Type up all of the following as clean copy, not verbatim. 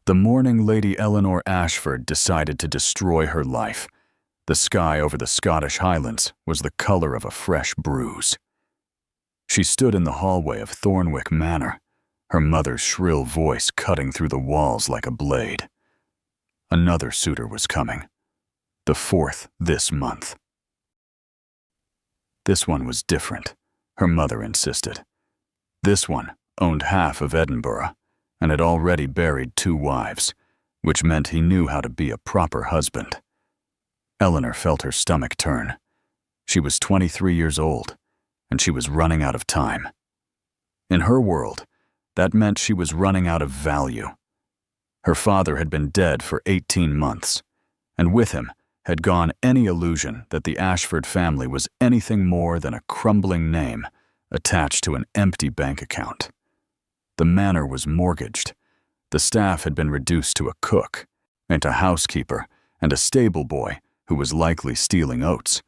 The morning Lady Eleanor Ashford decided to destroy her life, the sky over the Scottish Highlands was the color of a fresh bruise. She stood in the hallway of Thornwick Manor, her mother's shrill voice cutting through the walls like a blade. Another suitor was coming, the fourth this month. This one was different, her mother insisted. This one owned half of Edinburgh and had already buried 2 wives, which meant he knew how to be a proper husband. Eleanor felt her stomach turn. She was 23 years old, and she was running out of time. In her world, that meant she was running out of value. Her father had been dead for 18 months, and with him had gone any illusion that the Ashford family was anything more than a crumbling name attached to an empty bank account. The manor was mortgaged. The staff had been reduced to a cook, and a housekeeper, and a stable boy who was likely stealing oats.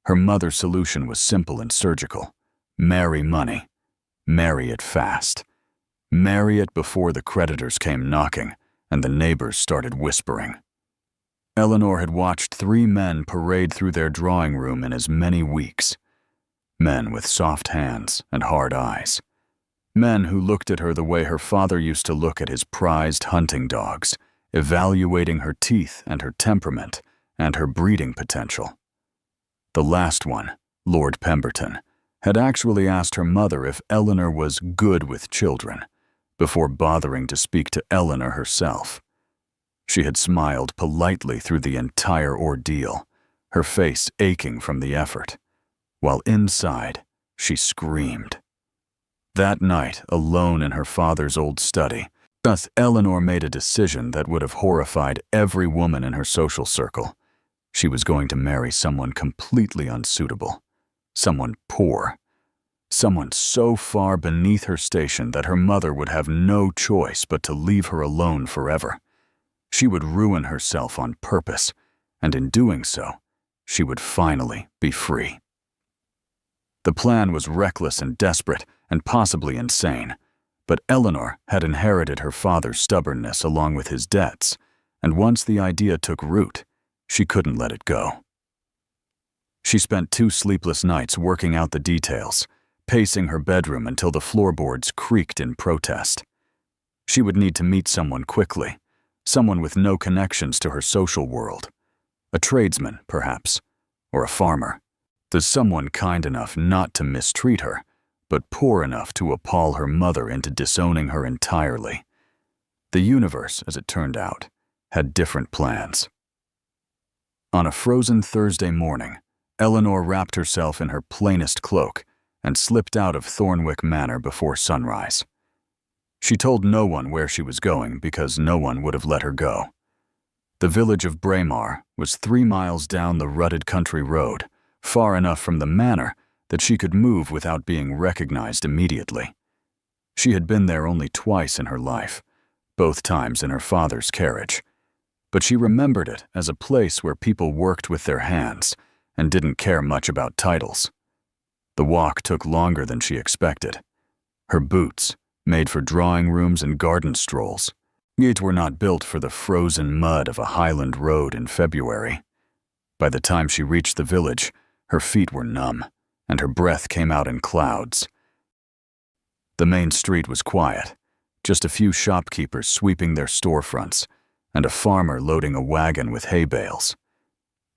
Her mother's solution was simple and surgical. Marry money. Marry it fast. Marry it before the creditors came knocking and the neighbors started whispering. Eleanor had watched 3 men parade through their drawing room in as many weeks. Men with soft hands and hard eyes. Men who looked at her the way her father used to look at his prized hunting dogs, evaluating her teeth and her temperament and her breeding potential. The last one, Lord Pemberton, had actually asked her mother if Eleanor was good with children, before bothering to speak to Eleanor herself. She had smiled politely through the entire ordeal, her face aching from the effort, while inside she screamed. That night, alone in her father's old study, thus Eleanor made a decision that would have horrified every woman in her social circle. She was going to marry someone completely unsuitable, someone poor, someone so far beneath her station that her mother would have no choice but to leave her alone forever. She would ruin herself on purpose, and in doing so, she would finally be free. The plan was reckless and desperate and possibly insane, but Eleanor had inherited her father's stubbornness along with his debts, and once the idea took root, she couldn't let it go. She spent 2 sleepless nights working out the details, pacing her bedroom until the floorboards creaked in protest. She would need to meet someone quickly, someone with no connections to her social world. A tradesman, perhaps, or a farmer. There's someone kind enough not to mistreat her, but poor enough to appall her mother into disowning her entirely. The universe, as it turned out, had different plans. On a frozen Thursday morning, Eleanor wrapped herself in her plainest cloak and slipped out of Thornwick Manor before sunrise. She told no one where she was going because no one would have let her go. The village of Braemar was 3 miles down the rutted country road, far enough from the manor that she could move without being recognized immediately. She had been there only twice in her life, both times in her father's carriage, but she remembered it as a place where people worked with their hands and didn't care much about titles. The walk took longer than she expected. Her boots, made for drawing rooms and garden strolls, yet were not built for the frozen mud of a highland road in February. By the time she reached the village, her feet were numb, and her breath came out in clouds. The main street was quiet, just a few shopkeepers sweeping their storefronts, and a farmer loading a wagon with hay bales.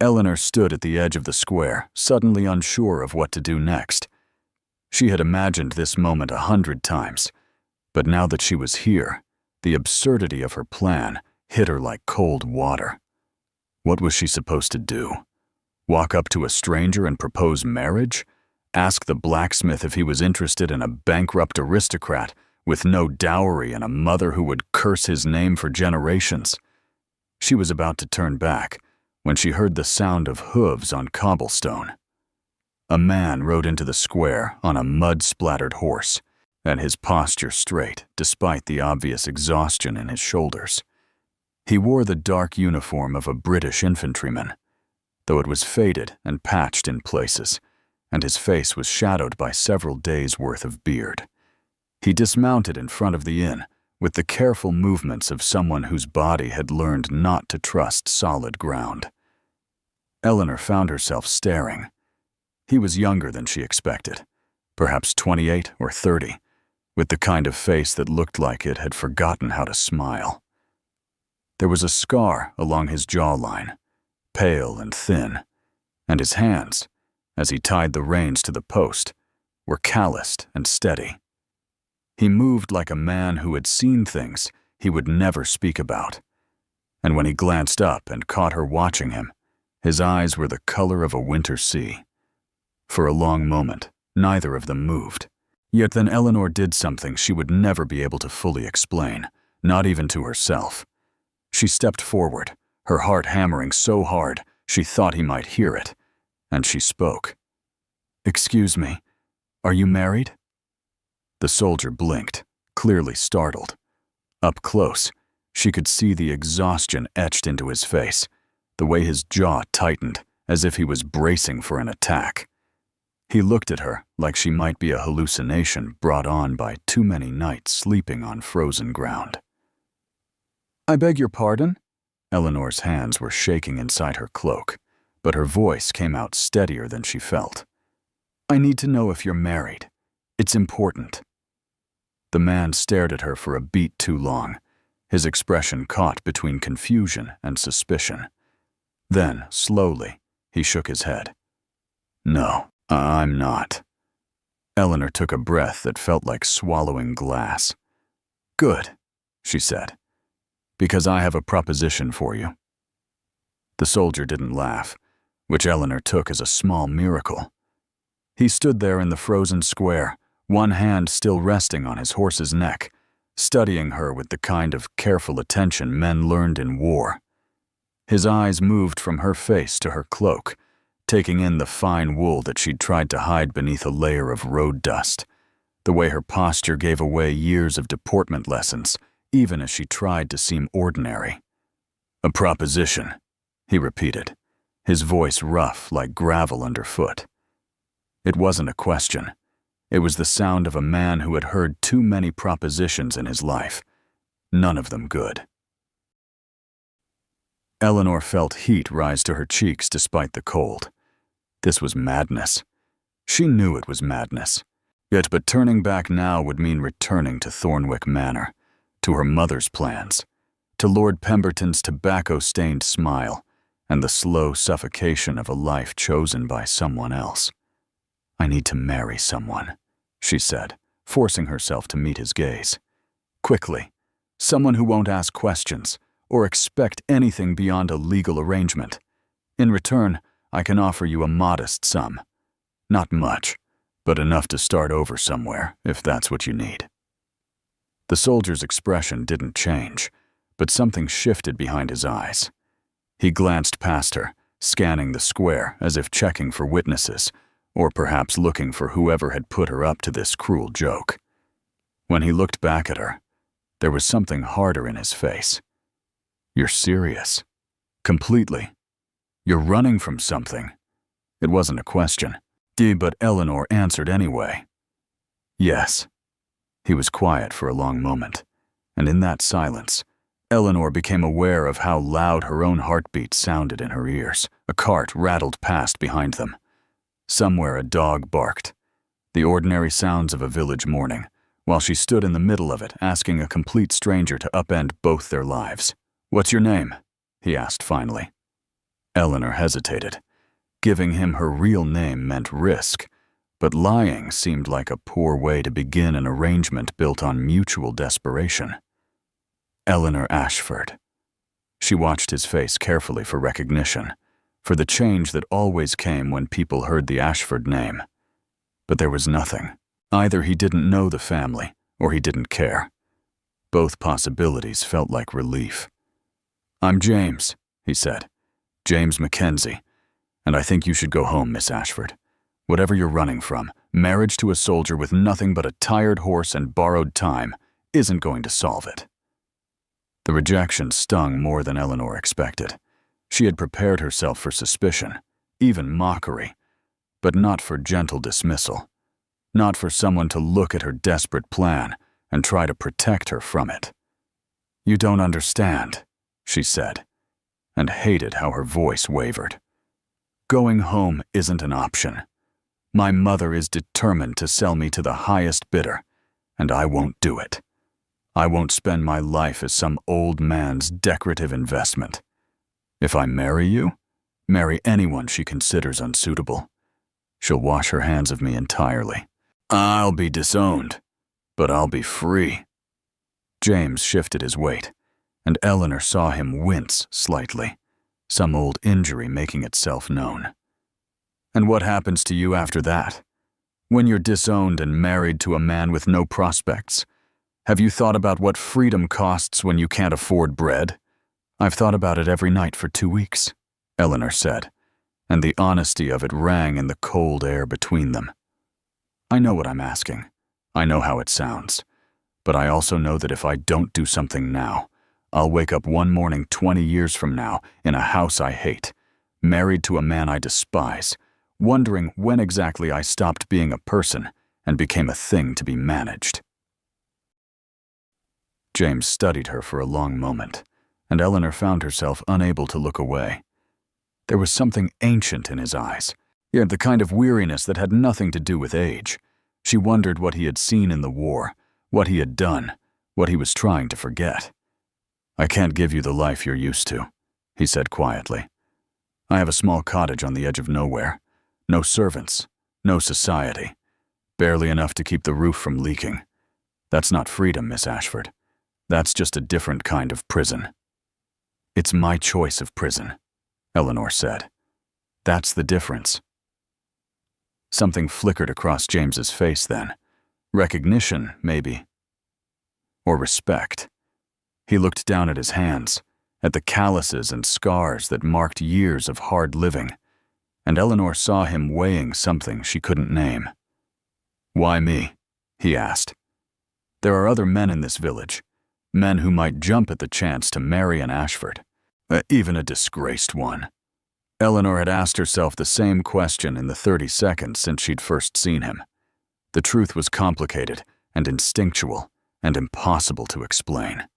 Eleanor stood at the edge of the square, suddenly unsure of what to do next. She had imagined this moment 100 times, but now that she was here, the absurdity of her plan hit her like cold water. What was she supposed to do? Walk up to a stranger and propose marriage? Ask the blacksmith if he was interested in a bankrupt aristocrat with no dowry and a mother who would curse his name for generations? She was about to turn back when she heard the sound of hooves on cobblestone. A man rode into the square on a mud-splattered horse, and his posture straight despite the obvious exhaustion in his shoulders. He wore the dark uniform of a British infantryman, though it was faded and patched in places, and his face was shadowed by several days' worth of beard. He dismounted in front of the inn with the careful movements of someone whose body had learned not to trust solid ground. Eleanor found herself staring. He was younger than she expected, perhaps 28 or 30, with the kind of face that looked like it had forgotten how to smile. There was a scar along his jawline, pale and thin, and his hands, as he tied the reins to the post, were calloused and steady. He moved like a man who had seen things he would never speak about, and when he glanced up and caught her watching him, his eyes were the color of a winter sea. For a long moment, neither of them moved. Yet then Eleanor did something she would never be able to fully explain, not even to herself. She stepped forward, her heart hammering so hard she thought he might hear it, and she spoke. "Excuse me, are you married?" The soldier blinked, clearly startled. Up close, she could see the exhaustion etched into his face, the way his jaw tightened as if he was bracing for an attack. He looked at her like she might be a hallucination brought on by too many nights sleeping on frozen ground. "I beg your pardon?" Eleanor's hands were shaking inside her cloak, but her voice came out steadier than she felt. "I need to know if you're married. It's important." The man stared at her for a beat too long, his expression caught between confusion and suspicion. Then, slowly, he shook his head. "No, I'm not." Eleanor took a breath that felt like swallowing glass. "Good," she said, "because I have a proposition for you." The soldier didn't laugh, which Eleanor took as a small miracle. He stood there in the frozen square, one hand still resting on his horse's neck, studying her with the kind of careful attention men learned in war. His eyes moved from her face to her cloak, taking in the fine wool that she'd tried to hide beneath a layer of road dust, the way her posture gave away years of deportment lessons, even as she tried to seem ordinary. "A proposition," he repeated, his voice rough like gravel underfoot. It wasn't a question. It was the sound of a man who had heard too many propositions in his life, none of them good. Eleanor felt heat rise to her cheeks despite the cold. This was madness. She knew it was madness. But turning back now would mean returning to Thornwick Manor, to her mother's plans, to Lord Pemberton's tobacco-stained smile, and the slow suffocation of a life chosen by someone else. "I need to marry someone," she said, forcing herself to meet his gaze. "Quickly. Someone who won't ask questions or expect anything beyond a legal arrangement. In return, I can offer you a modest sum. Not much, but enough to start over somewhere, if that's what you need." The soldier's expression didn't change, but something shifted behind his eyes. He glanced past her, scanning the square as if checking for witnesses, or perhaps looking for whoever had put her up to this cruel joke. When he looked back at her, there was something harder in his face. "You're serious? Completely? You're running from something?" It wasn't a question, but Eleanor answered anyway. "Yes." He was quiet for a long moment, and in that silence, Eleanor became aware of how loud her own heartbeat sounded in her ears. A cart rattled past behind them. Somewhere a dog barked, the ordinary sounds of a village morning, while she stood in the middle of it asking a complete stranger to upend both their lives. "What's your name?" he asked finally. Eleanor hesitated. Giving him her real name meant risk, but lying seemed like a poor way to begin an arrangement built on mutual desperation. "Eleanor Ashford." She watched his face carefully for recognition, for the change that always came when people heard the Ashford name. But there was nothing. Either he didn't know the family, or he didn't care. Both possibilities felt like relief. "I'm James," he said. "James Mackenzie. And I think you should go home, Miss Ashford. Whatever you're running from, marriage to a soldier with nothing but a tired horse and borrowed time isn't going to solve it." The rejection stung more than Eleanor expected. She had prepared herself for suspicion, even mockery, but not for gentle dismissal. Not for someone to look at her desperate plan and try to protect her from it. "You don't understand," she said, and hated how her voice wavered. "Going home isn't an option. My mother is determined to sell me to the highest bidder, and I won't do it. I won't spend my life as some old man's decorative investment. If I marry you, marry anyone she considers unsuitable, she'll wash her hands of me entirely. I'll be disowned, but I'll be free." James shifted his weight, and Eleanor saw him wince slightly, some old injury making itself known. "And what happens to you after that? When you're disowned and married to a man with no prospects? Have you thought about what freedom costs when you can't afford bread?" "I've thought about it every night for 2 weeks," Eleanor said, and the honesty of it rang in the cold air between them. "I know what I'm asking. I know how it sounds. But I also know that if I don't do something now, I'll wake up one morning 20 years from now in a house I hate, married to a man I despise, wondering when exactly I stopped being a person and became a thing to be managed." James studied her for a long moment, and Eleanor found herself unable to look away. There was something ancient in his eyes, yet the kind of weariness that had nothing to do with age. She wondered what he had seen in the war, what he had done, what he was trying to forget. "I can't give you the life you're used to," he said quietly. "I have a small cottage on the edge of nowhere. No servants, no society, barely enough to keep the roof from leaking. That's not freedom, Miss Ashford. That's just a different kind of prison." "It's my choice of prison," Eleanor said. "That's the difference." Something flickered across James's face then. Recognition, maybe. Or respect. He looked down at his hands, at the calluses and scars that marked years of hard living, and Eleanor saw him weighing something she couldn't name. "Why me?" he asked. "There are other men in this village, men who might jump at the chance to marry an Ashford, even a disgraced one." Eleanor had asked herself the same question in the 30 seconds since she'd first seen him. The truth was complicated and instinctual and impossible to explain.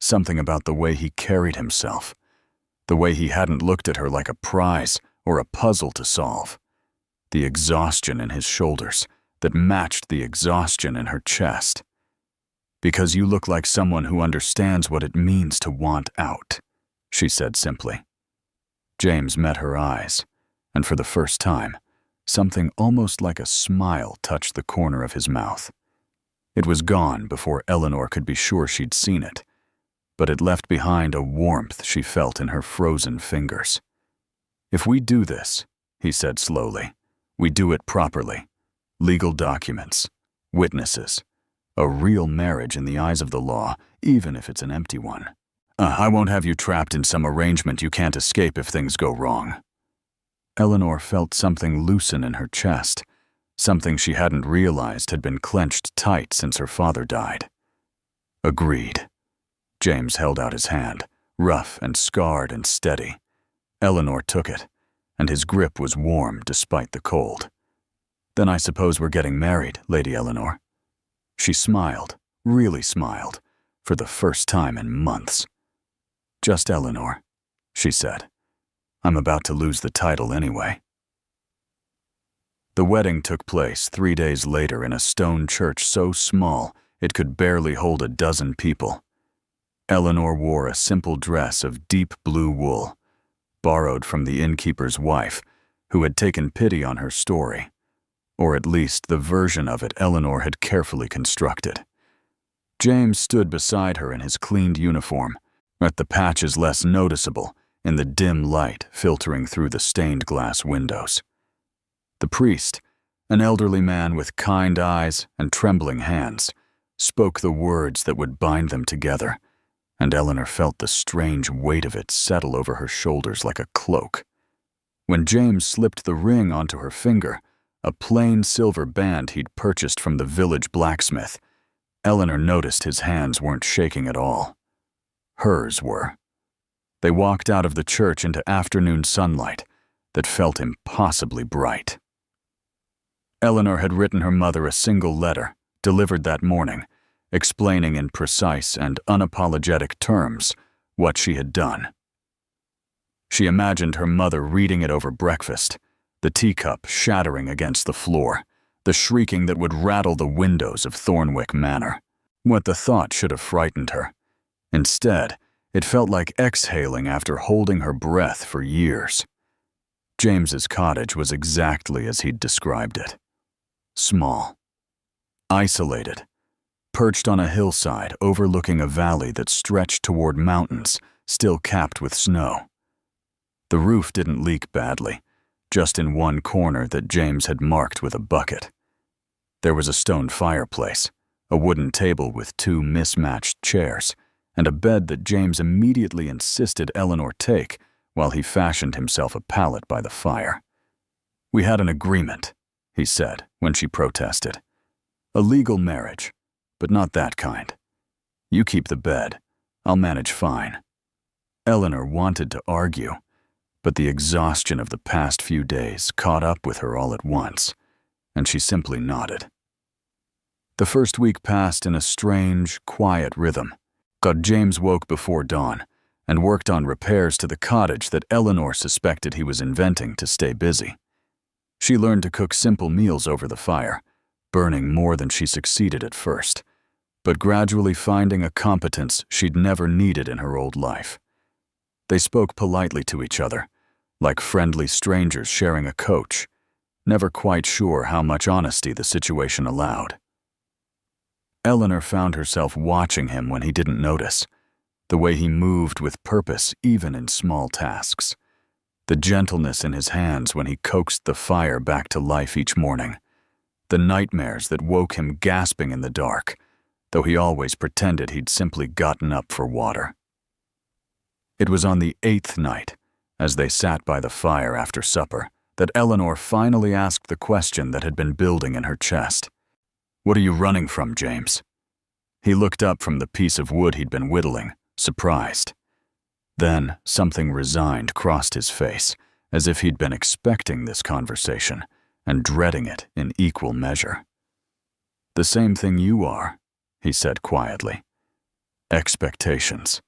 Something about the way he carried himself, the way he hadn't looked at her like a prize or a puzzle to solve, the exhaustion in his shoulders that matched the exhaustion in her chest. "Because you look like someone who understands what it means to want out," she said simply. James met her eyes, and for the first time, something almost like a smile touched the corner of his mouth. It was gone before Eleanor could be sure she'd seen it, but it left behind a warmth she felt in her frozen fingers. "If we do this," he said slowly, "we do it properly. Legal documents, witnesses, a real marriage in the eyes of the law, even if it's an empty one. I won't have you trapped in some arrangement you can't escape if things go wrong." Eleanor felt something loosen in her chest, something she hadn't realized had been clenched tight since her father died. "Agreed." James held out his hand, rough and scarred and steady. Eleanor took it, and his grip was warm despite the cold. "Then I suppose we're getting married, Lady Eleanor." She smiled, really smiled, for the first time in months. "Just Eleanor," she said. "I'm about to lose the title anyway." The wedding took place 3 days later in a stone church so small it could barely hold a dozen people. Eleanor wore a simple dress of deep blue wool, borrowed from the innkeeper's wife, who had taken pity on her story, or at least the version of it Eleanor had carefully constructed. James stood beside her in his cleaned uniform, at the patches less noticeable in the dim light filtering through the stained glass windows. The priest, an elderly man with kind eyes and trembling hands, spoke the words that would bind them together, and Eleanor felt the strange weight of it settle over her shoulders like a cloak. When James slipped the ring onto her finger, a plain silver band he'd purchased from the village blacksmith, Eleanor noticed his hands weren't shaking at all. Hers were. They walked out of the church into afternoon sunlight that felt impossibly bright. Eleanor had written her mother a single letter, delivered that morning, explaining in precise and unapologetic terms what she had done. She imagined her mother reading it over breakfast, the teacup shattering against the floor, the shrieking that would rattle the windows of Thornwick Manor. What the thought should have frightened her. Instead, it felt like exhaling after holding her breath for years. James's cottage was exactly as he'd described it. Small, isolated, perched on a hillside overlooking a valley that stretched toward mountains still capped with snow. The roof didn't leak badly, just in one corner that James had marked with a bucket. There was a stone fireplace, a wooden table with 2 mismatched chairs, and a bed that James immediately insisted Eleanor take while he fashioned himself a pallet by the fire. "We had an agreement," he said when she protested. "A legal marriage, but not that kind. You keep the bed. I'll manage fine." Eleanor wanted to argue, but the exhaustion of the past few days caught up with her all at once, and she simply nodded. The first week passed in a strange, quiet rhythm. James woke before dawn and worked on repairs to the cottage that Eleanor suspected he was inventing to stay busy. She learned to cook simple meals over the fire, burning more than she succeeded at first, but gradually finding a competence she'd never needed in her old life. They spoke politely to each other, like friendly strangers sharing a coach, never quite sure how much honesty the situation allowed. Eleanor found herself watching him when he didn't notice, the way he moved with purpose even in small tasks, the gentleness in his hands when he coaxed the fire back to life each morning, the nightmares that woke him gasping in the dark, though he always pretended he'd simply gotten up for water. It was on the 8th night, as they sat by the fire after supper, that Eleanor finally asked the question that had been building in her chest. "What are you running from, James?" He looked up from the piece of wood he'd been whittling, surprised. Then something resigned crossed his face, as if he'd been expecting this conversation and dreading it in equal measure. "The same thing you are," he said quietly. "Expectations.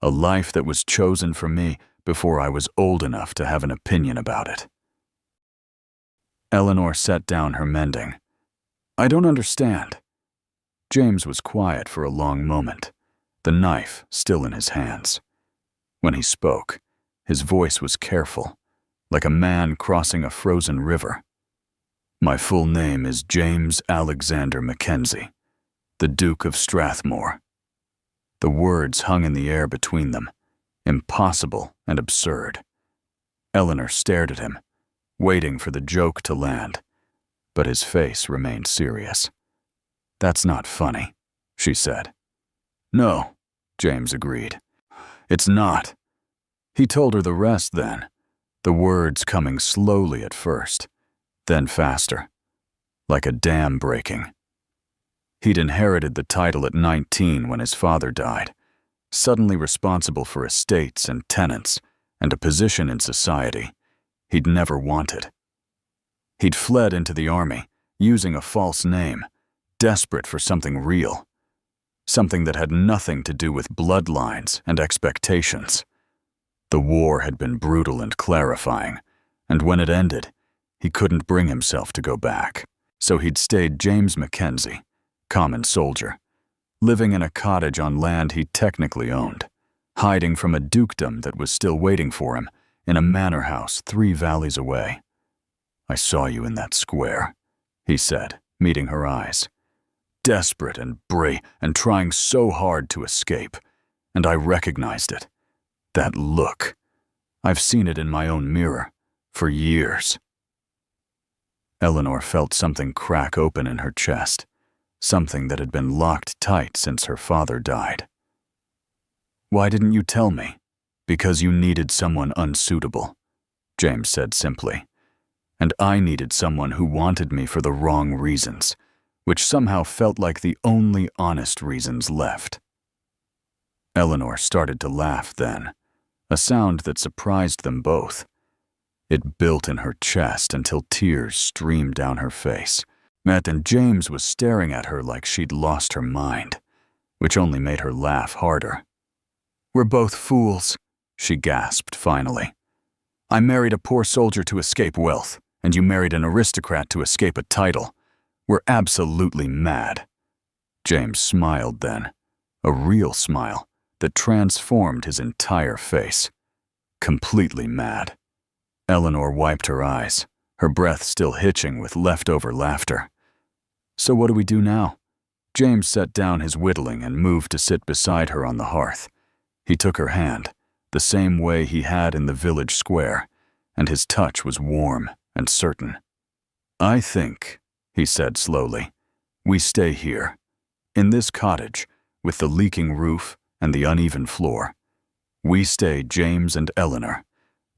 A life that was chosen for me before I was old enough to have an opinion about it." Eleanor set down her mending. "I don't understand." James was quiet for a long moment, the knife still in his hands. When he spoke, his voice was careful, like a man crossing a frozen river. "My full name is James Alexander Mackenzie, the Duke of Strathmore." The words hung in the air between them, impossible and absurd. Eleanor stared at him, waiting for the joke to land, but his face remained serious. "That's not funny," she said. "No," James agreed. "It's not." He told her the rest then, the words coming slowly at first, then faster, like a dam breaking. He'd inherited the title at 19 when his father died, suddenly responsible for estates and tenants and a position in society he'd never wanted. He'd fled into the army, using a false name, desperate for something real, something that had nothing to do with bloodlines and expectations. The war had been brutal and clarifying, and when it ended, he couldn't bring himself to go back. So he'd stayed James Mackenzie, common soldier, living in a cottage on land he technically owned, hiding from a dukedom that was still waiting for him in a manor house 3 valleys away. "I saw you in that square," he said, meeting her eyes. "Desperate and brave and trying so hard to escape, and I recognized it. That look. I've seen it in my own mirror, for years." Eleanor felt something crack open in her chest, something that had been locked tight since her father died. "Why didn't you tell me?" "Because you needed someone unsuitable," James said simply. "And I needed someone who wanted me for the wrong reasons, which somehow felt like the only honest reasons left." Eleanor started to laugh then, a sound that surprised them both. It built in her chest until tears streamed down her face. And James was staring at her like she'd lost her mind, which only made her laugh harder. "We're both fools," she gasped finally. "I married a poor soldier to escape wealth, and you married an aristocrat to escape a title. We're absolutely mad." James smiled then, a real smile that transformed his entire face. Completely mad. Eleanor wiped her eyes, her breath still hitching with leftover laughter. "So what do we do now?" James set down his whittling and moved to sit beside her on the hearth. He took her hand, the same way he had in the village square, and his touch was warm and certain. "I think," he said slowly, "we stay here, in this cottage, with the leaking roof and the uneven floor. We stay James and Eleanor,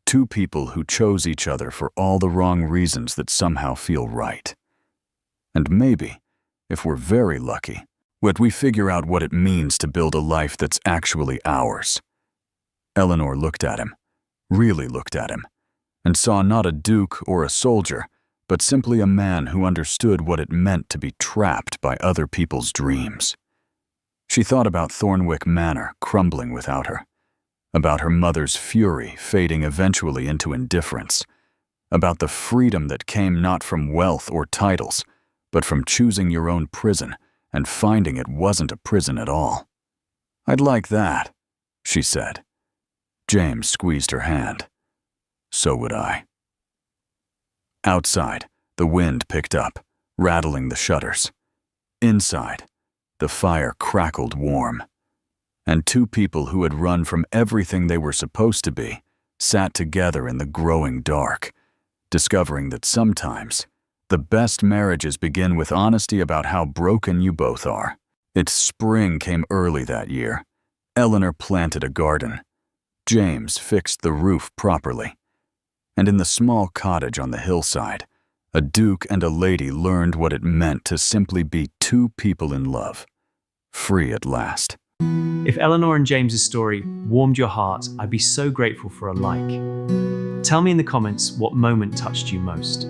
two people who chose each other for all the wrong reasons that somehow feel right. And maybe, if we're very lucky, we figure out what it means to build a life that's actually ours." Eleanor looked at him, really looked at him, and saw not a duke or a soldier, but simply a man who understood what it meant to be trapped by other people's dreams. She thought about Thornwick Manor crumbling without her, about her mother's fury fading eventually into indifference, about the freedom that came not from wealth or titles, but from choosing your own prison and finding it wasn't a prison at all. "I'd like that," she said. James squeezed her hand. "So would I." Outside, the wind picked up, rattling the shutters. Inside, the fire crackled warm. And two people who had run from everything they were supposed to be sat together in the growing dark, discovering that sometimes the best marriages begin with honesty about how broken you both are. Its spring came early that year. Eleanor planted a garden. James fixed the roof properly. And in the small cottage on the hillside, a duke and a lady learned what it meant to simply be two people in love, free at last. If Eleanor and James's story warmed your heart, I'd be so grateful for a like. Tell me in the comments what moment touched you most.